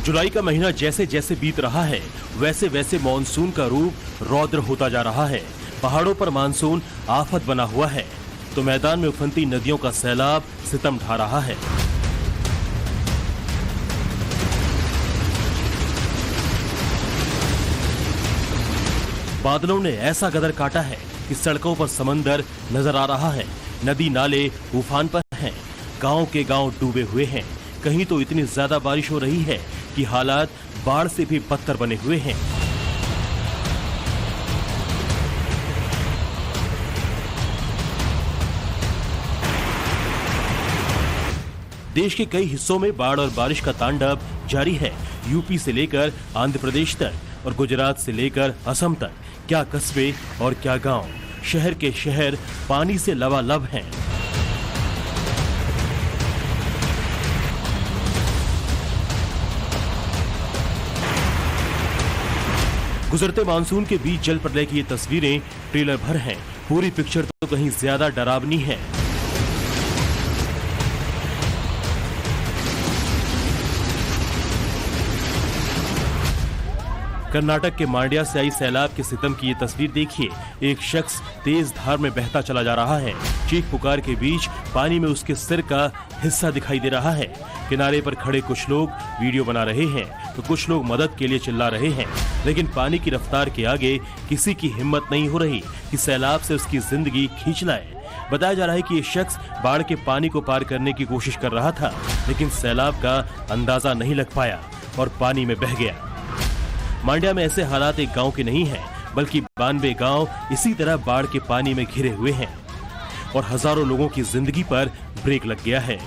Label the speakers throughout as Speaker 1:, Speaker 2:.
Speaker 1: जुलाई का महीना जैसे जैसे बीत रहा है वैसे वैसे मानसून का रूप रौद्र होता जा रहा है। पहाड़ों पर मानसून आफत बना हुआ है तो मैदान में उफनती नदियों का सैलाब सितम ढा रहा है। बादलों ने ऐसा गदर काटा है कि सड़कों पर समंदर नजर आ रहा है। नदी नाले उफान पर हैं, गांव के गांव डूबे हुए हैं। कहीं तो इतनी ज्यादा बारिश हो रही है कि हालात बाढ़ से भी बदतर बने हुए हैं। देश के कई हिस्सों में बाढ़ और बारिश का तांडव जारी है। यूपी से लेकर आंध्र प्रदेश तक और गुजरात से लेकर असम तक क्या कस्बे और क्या गांव, शहर के शहर पानी से लबालब हैं। गुजरते मानसून के बीच जल प्रलय की ये तस्वीरें ट्रेलर भर हैं। पूरी पिक्चर तो कहीं ज्यादा डरावनी है। कर्नाटक के मांड्या से आई सैलाब के सितम की ये तस्वीर देखिए। एक शख्स तेज धार में बहता चला जा रहा है। चीख पुकार के बीच पानी में उसके सिर का हिस्सा दिखाई दे रहा है। किनारे पर खड़े कुछ लोग वीडियो बना रहे हैं तो कुछ लोग मदद के लिए चिल्ला रहे हैं, लेकिन पानी की रफ्तार के आगे किसी की हिम्मत नहीं हो रही कि सैलाब से उसकी जिंदगी खींच लाए। बताया जा रहा है कि ये शख्स बाढ़ के पानी को पार करने की कोशिश कर रहा था, लेकिन सैलाब का अंदाजा नहीं लग पाया और पानी में बह गया। मांड्या में ऐसे हालात एक गांव के नहीं हैं, बल्कि 92 गांव इसी तरह बाढ़ के पानी में घिरे हुए हैं और हजारों लोगों की जिंदगी पर ब्रेक लग गया है।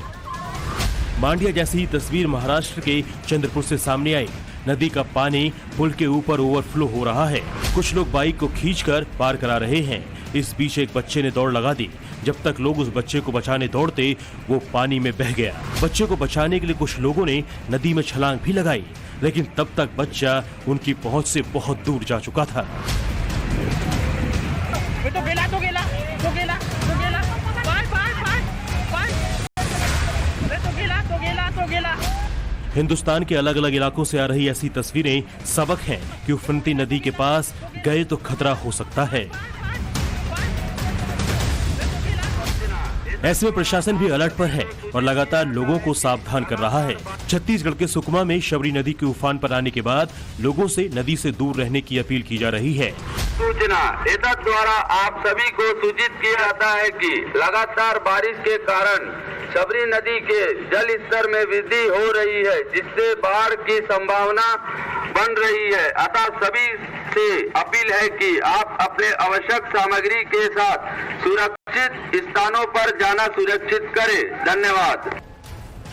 Speaker 1: मांड्या जैसी ही तस्वीर महाराष्ट्र के चंद्रपुर से सामने आई। नदी का पानी पुल के ऊपर ओवरफ्लो हो रहा है। कुछ लोग बाइक को खींचकर पार करा रहे हैं। इस बीच एक बच्चे ने दौड़ लगा दी। जब तक लोग उस बच्चे को बचाने दौड़ते वो पानी में बह गया। बच्चे को बचाने के लिए कुछ लोगों ने नदी में छलांग भी लगाई, लेकिन तब तक बच्चा उनकी पहुंच से बहुत दूर जा चुका था। हिंदुस्तान के अलग अलग इलाकों से आ रही ऐसी तस्वीरें सबक हैं कि उफनती नदी के पास गए तो खतरा हो सकता है। ऐसे में प्रशासन भी अलर्ट पर है और लगातार लोगों को सावधान कर रहा है। छत्तीसगढ़ के सुकमा में शबरी नदी के उफान पर आने के बाद लोगों से नदी से दूर रहने की अपील की जा रही है।
Speaker 2: सूचना एतद द्वारा आप सभी को सूचित किया जाता है कि लगातार बारिश के कारण शबरी नदी के जल स्तर में वृद्धि हो रही है, जिससे बाढ़ की संभावना बन रही है। अतः सभी से अपील है कि आप अपने आवश्यक सामग्री के साथ सुरक्षित स्थानों पर जाना सुरक्षित करें। धन्यवाद।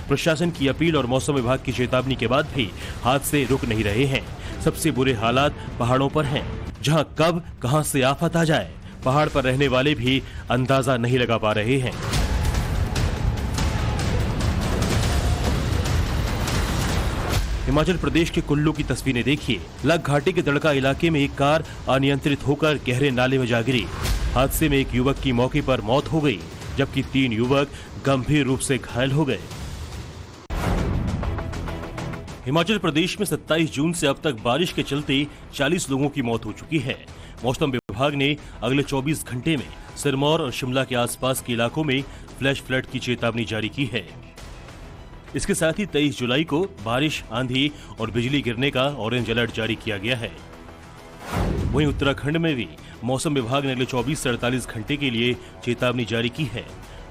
Speaker 1: प्रशासन की अपील और मौसम विभाग की चेतावनी के बाद भी हादसे रुक नहीं रहे हैं। सबसे बुरे हालात पहाड़ों पर हैं, जहां कब कहां से आफत आ जाए पहाड़ पर रहने वाले भी अंदाजा नहीं लगा पा रहे हैं। हिमाचल प्रदेश के कुल्लू की तस्वीरें देखिए। लग घाटी के दड़का इलाके में एक कार अनियंत्रित होकर गहरे नाले में जा गिरी। हादसे में एक युवक की मौके पर मौत हो गई, जबकि 3 युवक गंभीर रूप से घायल हो गए। हिमाचल प्रदेश में 27 जून से अब तक बारिश के चलते 40 लोगों की मौत हो चुकी है। मौसम विभाग ने अगले 24 घंटे में सिरमौर और शिमला के आसपास के इलाकों में फ्लैश फ्लड की चेतावनी जारी की है। इसके साथ ही 23 जुलाई को बारिश, आंधी और बिजली गिरने का ऑरेंज अलर्ट जारी किया गया है। वहीं उत्तराखंड में भी मौसम विभाग ने अगले 24 से 48 घंटे के लिए चेतावनी जारी की है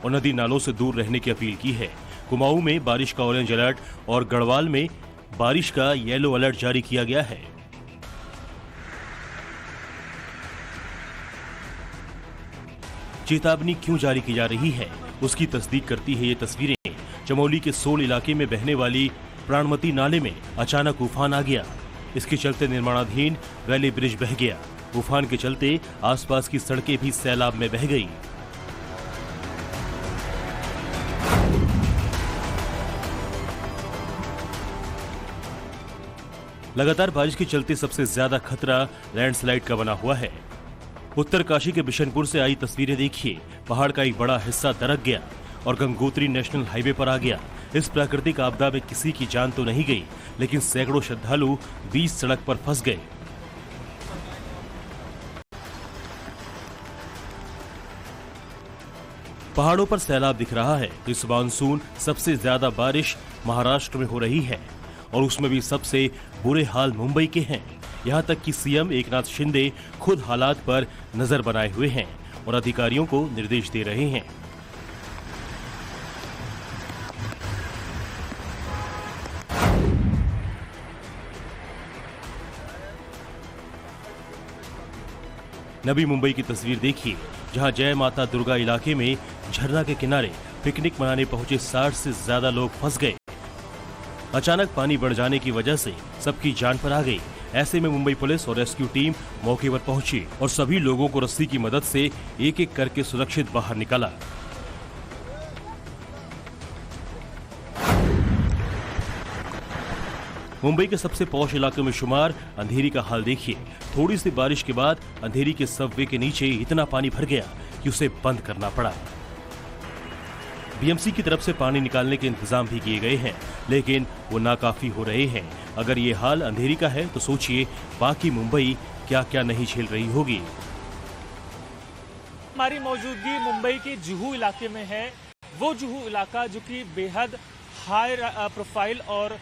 Speaker 1: और नदी नालों से दूर रहने की अपील की है। कुमाऊं में बारिश का ऑरेंज अलर्ट और गढ़वाल में बारिश का येलो अलर्ट जारी किया गया है। चेतावनी क्यों जारी की जा रही है, उसकी तस्दीक करती है ये तस्वीरें। चमोली के सोल इलाके में बहने वाली प्राणमती नाले में अचानक उफान आ गया। इसके चलते निर्माणाधीन वैली ब्रिज बह गया। उफान के चलते आसपास की सड़कें भी सैलाब में बह गई। लगातार बारिश के चलते सबसे ज्यादा खतरा लैंडस्लाइड का बना हुआ है। उत्तरकाशी के बिशनपुर से आई तस्वीरें देखिए। पहाड़ का एक बड़ा हिस्सा दरक गया। और गंगोत्री नेशनल हाईवे पर आ गया। इस प्राकृतिक आपदा में किसी की जान तो नहीं गई, लेकिन सैकड़ों श्रद्धालु बीच सड़क पर फंस गए। पहाड़ों पर सैलाब दिख रहा है। इस मानसून सबसे ज्यादा बारिश महाराष्ट्र में हो रही है और उसमें भी सबसे बुरे हाल मुंबई के हैं। यहाँ तक कि सीएम एकनाथ शिंदे खुद हालात पर नजर बनाए हुए हैं और अधिकारियों को निर्देश दे रहे हैं। नवी मुंबई की तस्वीर देखिए, जहां जय माता दुर्गा इलाके में झरना के किनारे पिकनिक मनाने पहुंचे 60 से ज्यादा लोग फंस गए। अचानक पानी बढ़ जाने की वजह से सबकी जान पर आ गई। ऐसे में मुंबई पुलिस और रेस्क्यू टीम मौके पर पहुंची और सभी लोगों को रस्सी की मदद से एक एक करके सुरक्षित बाहर निकाला। मुंबई के सबसे पॉश इलाके में शुमार अंधेरी का हाल देखिए। थोड़ी सी बारिश के बाद अंधेरी के सबवे के नीचे इतना पानी भर गया कि उसे बंद करना पड़ा। बीएमसी की तरफ से पानी निकालने के इंतजाम भी किए गए हैं, लेकिन वो नाकाफी हो रहे हैं। अगर ये हाल अंधेरी का है तो सोचिए बाकी मुंबई क्या क्या नहीं झेल रही होगी।
Speaker 3: हमारी मौजूदगी मुंबई के जुहू इलाके में है। वो जुहू इलाका जो कि बेहद हाई प्रोफाइल और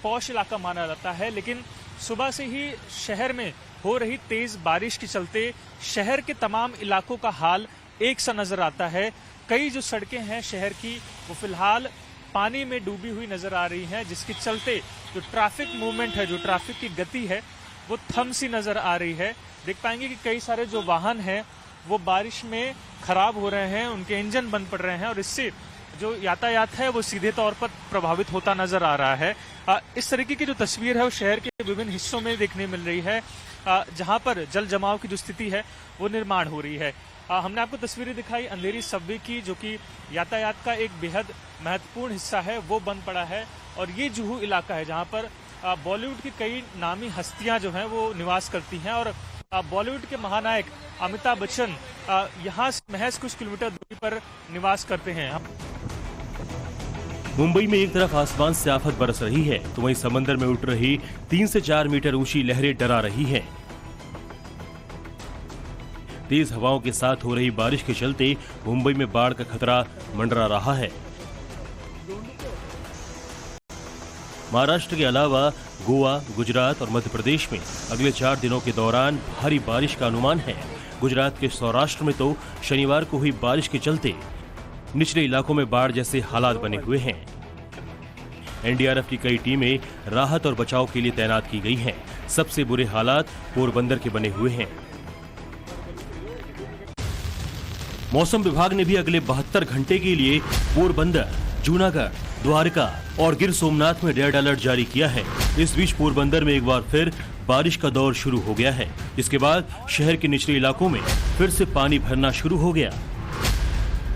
Speaker 3: पॉश इलाका माना जाता है, लेकिन सुबह से ही शहर में हो रही तेज बारिश के चलते शहर के तमाम इलाकों का हाल एक सा नजर आता है। कई जो सड़कें हैं शहर की वो फिलहाल पानी में डूबी हुई नजर आ रही हैं, जिसके चलते जो ट्रैफिक मूवमेंट है, जो ट्रैफिक की गति है वो थम सी नजर आ रही है। देख पाएंगे कि कई सारे जो वाहन हैं वो बारिश में खराब हो रहे हैं, उनके इंजन बंद पड़ रहे हैं और इससे जो यातायात है वो सीधे तौर पर प्रभावित होता नजर आ रहा है। इस तरीके की जो तस्वीर है वो शहर के विभिन्न हिस्सों में देखने मिल रही है, जहां पर जल जमाव की जो स्थिति है वो निर्माण हो रही है। हमने आपको तस्वीरें दिखाई अंधेरी सबवे की, जो कि यातायात का एक बेहद महत्वपूर्ण हिस्सा है, वो बंद पड़ा है। और ये जुहू इलाका है जहां पर बॉलीवुड की कई नामी हस्तियां जो हैं वो निवास करती हैं और बॉलीवुड के महानायक अमिताभ बच्चन यहाँ से महज कुछ किलोमीटर दूरी पर निवास करते हैं।
Speaker 1: मुंबई में एक तरफ आसमान से आफत बरस रही है तो वहीं समंदर में उठ रही 3 से 4 मीटर ऊंची लहरें डरा रही हैं। तेज हवाओं के साथ हो रही बारिश के चलते मुंबई में बाढ़ का खतरा मंडरा रहा है। महाराष्ट्र के अलावा गोवा, गुजरात और मध्य प्रदेश में अगले 4 दिनों के दौरान भारी बारिश का अनुमान है। गुजरात के सौराष्ट्र में तो शनिवार को हुई बारिश के चलते निचले इलाकों में बाढ़ जैसे हालात बने हुए हैं। एनडीआरएफ की कई टीमें राहत और बचाव के लिए तैनात की गई हैं। सबसे बुरे हालात पोरबंदर के बने हुए हैं। मौसम विभाग ने भी अगले 72 घंटे के लिए पोरबंदर, जूनागढ़, द्वारका और गिर सोमनाथ में रेड अलर्ट जारी किया है। इस बीच पोरबंदर में एक बार फिर बारिश का दौर शुरू हो गया है। इसके बाद शहर के निचले इलाकों में फिर से पानी भरना शुरू हो गया।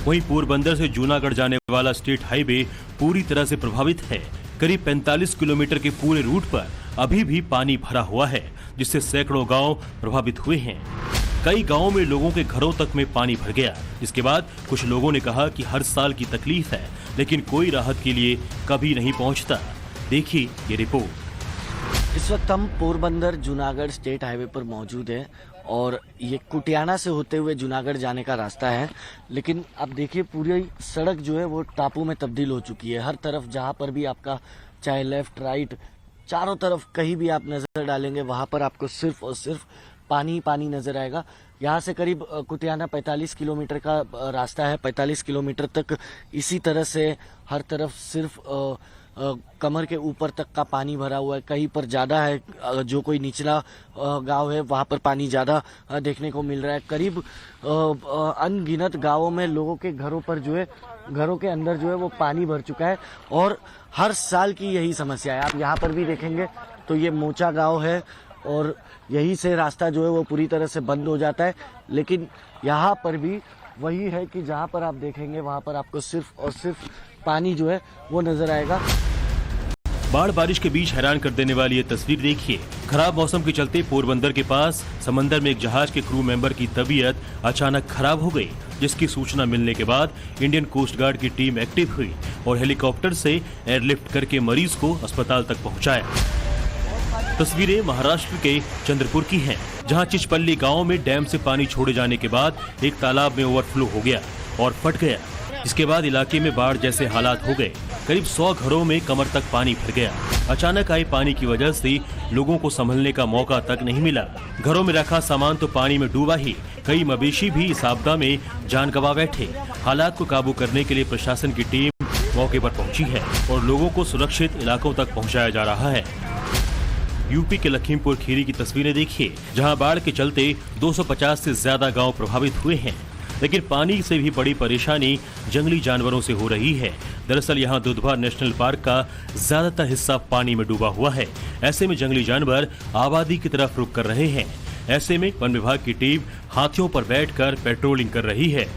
Speaker 1: वहीं पोरबंदर से जूनागढ़ जाने वाला स्टेट हाईवे पूरी तरह से प्रभावित है। करीब 45 किलोमीटर के पूरे रूट पर अभी भी पानी भरा हुआ है, जिससे सैकड़ों गांव प्रभावित हुए हैं। कई गांवों में लोगों के घरों तक में पानी भर गया। इसके बाद कुछ लोगों ने कहा कि हर साल की तकलीफ है, लेकिन कोई राहत के लिए कभी नहीं पहुंचता। देखिए ये रिपोर्ट।
Speaker 4: इस वक्त हम पोरबंदर जूनागढ़ स्टेट हाईवे पर मौजूद हैं और ये कुटियाना से होते हुए जूनागढ़ जाने का रास्ता है, लेकिन अब देखिए पूरी सड़क जो है वो टापू में तब्दील हो चुकी है। हर तरफ जहाँ पर भी आपका चाहे लेफ्ट राइट चारों तरफ कहीं भी आप नजर डालेंगे वहाँ पर आपको सिर्फ और सिर्फ पानी ही पानी नजर आएगा। यहाँ से करीब कुटियाना 45 किलोमीटर का रास्ता है। 45 किलोमीटर तक इसी तरह से हर तरफ सिर्फ कमर के ऊपर तक का पानी भरा हुआ है। कहीं पर ज़्यादा है, जो कोई निचला गांव है वहाँ पर पानी ज़्यादा देखने को मिल रहा है। करीब अनगिनत गांवों में लोगों के घरों पर जो है, घरों के अंदर जो है वो पानी भर चुका है और हर साल की यही समस्या है। आप यहाँ पर भी देखेंगे तो ये मोचा गाँव है और यहीं से रास्ता जो है वो पूरी तरह से बंद हो जाता है, लेकिन यहाँ पर भी वही है कि जहाँ पर आप देखेंगे वहाँ पर आपको सिर्फ और सिर्फ पानी जो है वो नजर आएगा।
Speaker 1: बाढ़ बारिश के बीच हैरान कर देने वाली ये तस्वीर देखिए। खराब मौसम के चलते पोरबंदर के पास समंदर में एक जहाज के क्रू मेंबर की तबीयत अचानक खराब हो गई, जिसकी सूचना मिलने के बाद इंडियन कोस्ट गार्ड की टीम एक्टिव हुई और हेलीकॉप्टर से एयरलिफ्ट करके मरीज को अस्पताल तक पहुंचाया। तस्वीरें महाराष्ट्र के चंद्रपुर की हैं, जहां चिचपल्ली गांव में डैम से पानी छोड़े जाने के बाद एक तालाब में ओवरफ्लो हो गया और फट गया। इसके बाद इलाके में बाढ़ जैसे हालात हो गए। करीब 100 घरों में कमर तक पानी भर गया। अचानक आए पानी की वजह से लोगों को संभलने का मौका तक नहीं मिला। घरों में रखा सामान तो पानी में डूबा ही। कई मवेशी भी इस आपदा में जान गंवा बैठे। हालात को काबू करने के लिए प्रशासन की टीम मौके पर पहुंची है और लोगों को सुरक्षित इलाकों तक पहुंचाया जा रहा है। यूपी के लखीमपुर खीरी की तस्वीरें देखिए, जहां बाढ़ के चलते 250 से ज्यादा गांव प्रभावित हुए हैं। लेकिन पानी से भी बड़ी परेशानी जंगली जानवरों से हो रही है। दरअसल यहां दुधवा नेशनल पार्क का ज्यादातर हिस्सा पानी में डूबा हुआ है। ऐसे में जंगली जानवर आबादी की तरफ रुख कर रहे हैं। ऐसे में वन विभाग की टीम हाथियों पर बैठकर पेट्रोलिंग कर रही है।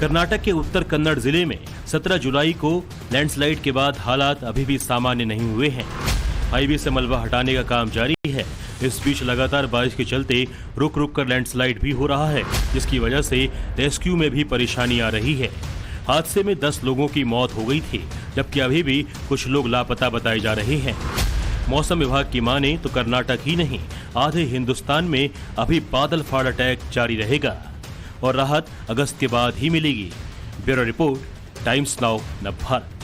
Speaker 1: कर्नाटक के उत्तर कन्नड़ जिले में 17 जुलाई को लैंडस्लाइड के बाद हालात अभी भी सामान्य नहीं हुए हैं। हाईवे से मलबा हटाने का काम जारी है। इस बीच लगातार बारिश के चलते रुक रुक कर लैंडस्लाइड भी हो रहा है, जिसकी वजह से रेस्क्यू में भी परेशानी आ रही है। हादसे में 10 लोगों की मौत हो गई थी, जबकि अभी भी कुछ लोग लापता बताए जा रहे हैं। मौसम विभाग की माने तो कर्नाटक ही नहीं, आधे हिंदुस्तान में अभी बादल फाड़ अटैक जारी रहेगा और राहत अगस्त के बाद ही मिलेगी। ब्यूरो रिपोर्ट, टाइम्स नाउ नव भारत।